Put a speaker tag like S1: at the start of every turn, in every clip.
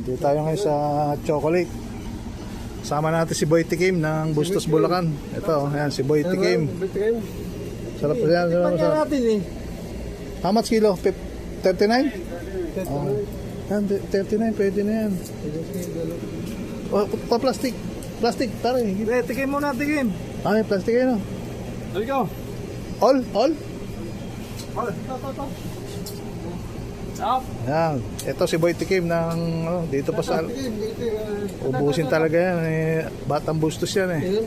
S1: Dito tayo ngayon sa chocolate. Sama natin si Boy Tikim ng Bustos Bulacan. Ito, ayan, si Boy Tikim. Sarap yan.
S2: Pagka natin eh.
S1: How much kilo? 39? Oh. Yan, 39, pwede na yan. Oh, pa-plastic. Plastic, pare.
S2: Tikim muna, tikim.
S1: Ay, plastic yun.
S2: Dali ko.
S1: All?
S2: Stop.
S1: Yan. Ito si Boy Tikim ng dito pa sa ubusin talaga yan eh. Batang Bustos yan eh.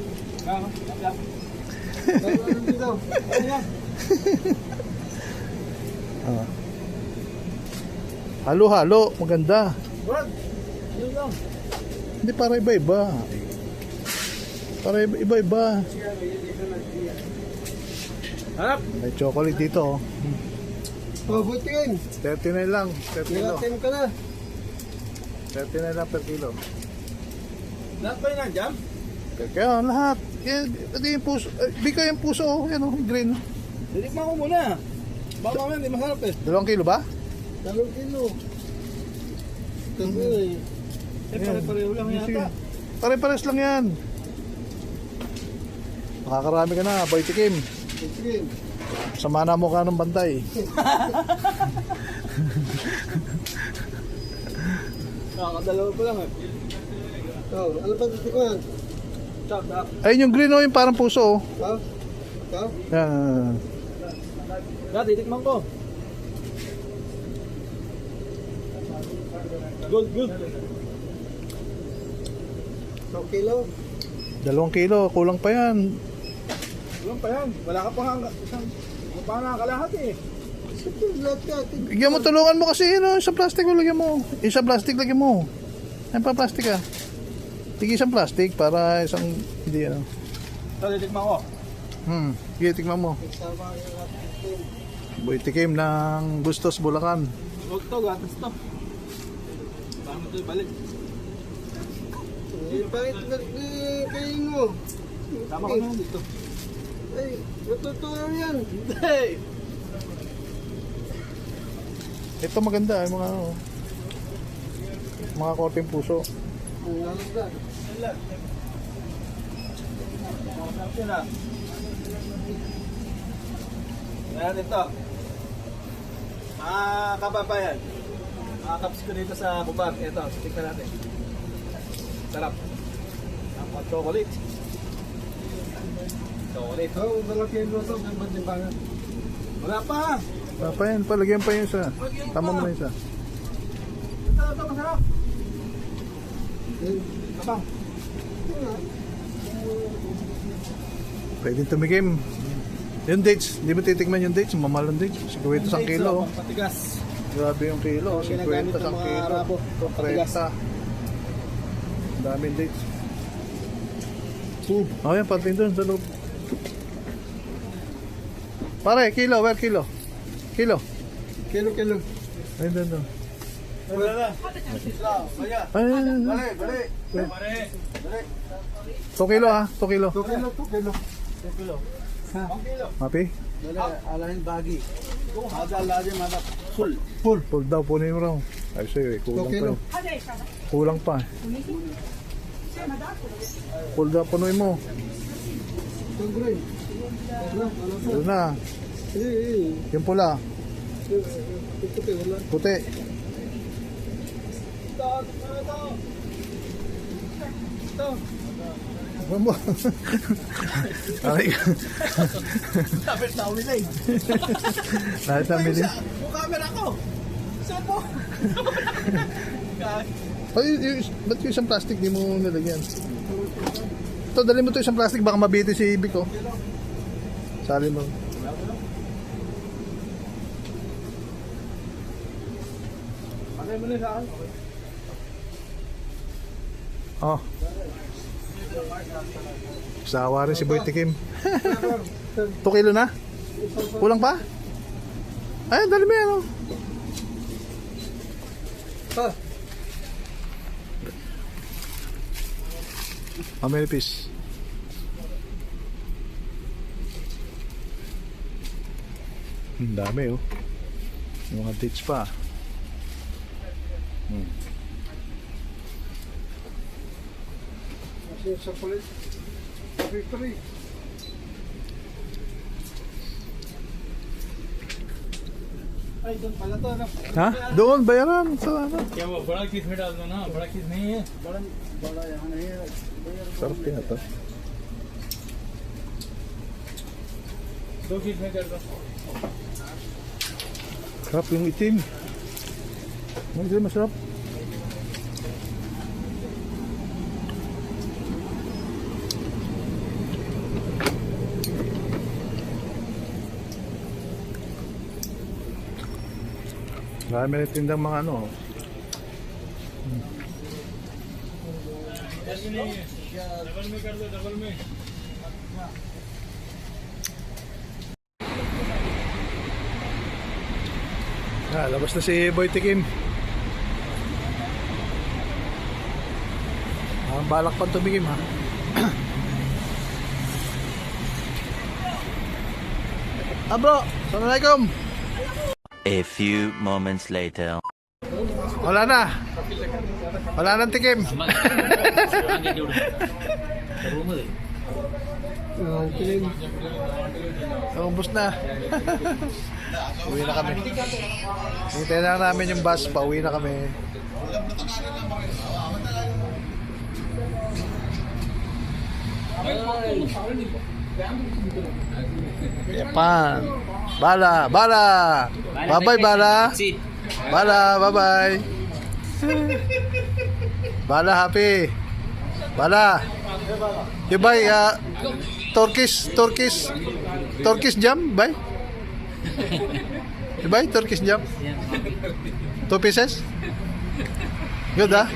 S1: Halo-halo, maganda. Hindi, para iba-iba. Para iba-iba.
S2: Harap.
S1: May chocolate dito oh.
S2: Oh, butin.
S1: 39 lang per kilo.
S2: Nilatin ka na.
S1: 39 lang per kilo.
S2: Lahat ba yun nandiyan?
S1: Kaya lahat. Ito yung puso. Bika yung puso oh. Yan oh, green.
S2: Dinikman ko muna. Baka mamaya hindi masarap eh.
S1: 2 kilo ba?
S2: 2 kilo. Kasi pare-pareho lang yata.
S1: Pare-pares lang yan. Makakarami ka na, Boy Tikim.
S2: Tikim.
S1: Sama na mo ka ng bantay.
S2: Kakadalawa pa lang eh. Oh, ano pa dito ko yan? Chop.
S1: Ayun yung green oh, yung parang puso oh.
S2: Ha? Ikaw?
S1: Yan.
S2: Dati, tikman ko. Good. 2 kilo?
S1: 2 kilo, kulang pa yan.
S2: Walang pa yan. Wala ka pa nga isang pa nga kalahati eh.
S1: Bigyan mo, tulungan mo kasi yun oh, sa plastic mo lagyan mo. Isa plastic lagyan mo. Ayun pa plastic ah. Tigil isang plastic para isang hindi ano.
S2: Dati, tikman ko.
S1: Sige, tikman mo. Boy Tikim ng Bustos Bulacan.
S2: Huwag to, gatas to. Paano ito ibalik? Bakit kain mo? Tama ka naman dito. Ay, natutuwa yan. Hindi.
S1: Ito maganda yung mga ano, mga korteng puso.
S2: Ang lalagda. Ayan ito. Mga kababayan. Mga kaps ko dito sa bubag. Ito, tignan natin. Sarap. Ang chocolate. Chocolate. Oh, malaki yung loso. Ganda din bangan. Wala pa.
S1: Pa yan, palagyan pa yun isa. Tama mo na isa.
S2: Ito, masarap. Kapang.
S1: Pwede tumikim. Yung dates, hindi mo titikman yung dates, mamahal yung dates. 50 isang kilo.
S2: Patigas.
S1: Grabe yung kilo, 50 isang kilo. 30. Daming dates. Oh yan, pati doon sa loob. Pare, kilo, where kilo? Kilo.
S2: Kilo.
S1: Ayun doon.
S2: Wala na.
S1: Ayun.
S2: Balik.
S1: 2 kilo ha, 2 kilo.
S2: 2 kilo. Ha? 1 kilo.
S1: Mapi?
S2: Dali, alahin bagi. Ada lagi manap. Full.
S1: Full daw, punin mo raw. Ay sa'yo eh, kulang pa eh. Kulang pa eh. Full daw, punuin mo. Doon na. Yung pula. Puti. Ano mo? Ay.
S2: Tapos na umilay.
S1: Lahat na mili.
S2: Yung camera ko. Saan po?
S1: Ay, ba't yung isang plastic di mo nilagyan? Ito, dali mo ito isang plastic, baka mabiti si Ibig ko. Sali mo.
S2: Patay mo na sa akin.
S1: Oh. Sawa rin si Boy Tikim. 2 kilo na? Kulang pa? Ay, dali mo yan oh. How many piece? Ang dami oh. Yung mga dates pa.
S2: Kasi sa kulit. Victory. Ay, doon pala to. Ano?
S1: Ha? Doon, bayaran. Sa ano?
S3: क्या वो बड़ा किस में डाल दो ना बड़ा किस नहीं है
S2: Bala, bala yan. Ano yan?
S1: Sarap kaya to.
S3: 2 किस में कर दो
S1: Sarap yung itim. Hindi masarap. Marami rin tindang mga ano.
S3: Double नहीं है डबल में कर दो डबल में
S1: Labas na si Boy Tikim. Balak pa tumigim ha. Bro, assalamualaikum.
S4: A few moments later.
S1: Wala na. Wala nang tikim. Ubus na. Uwi na kami. Hintayin na namin yung bus. Pauwi na kami. Japan. Bala. Bala. Bye-bye, Bala. Bala. Bye-bye. Bala, happy. Bala. You buy Turkish jam, buy? You buy Turkish jam? 2 pieces? Good, ah?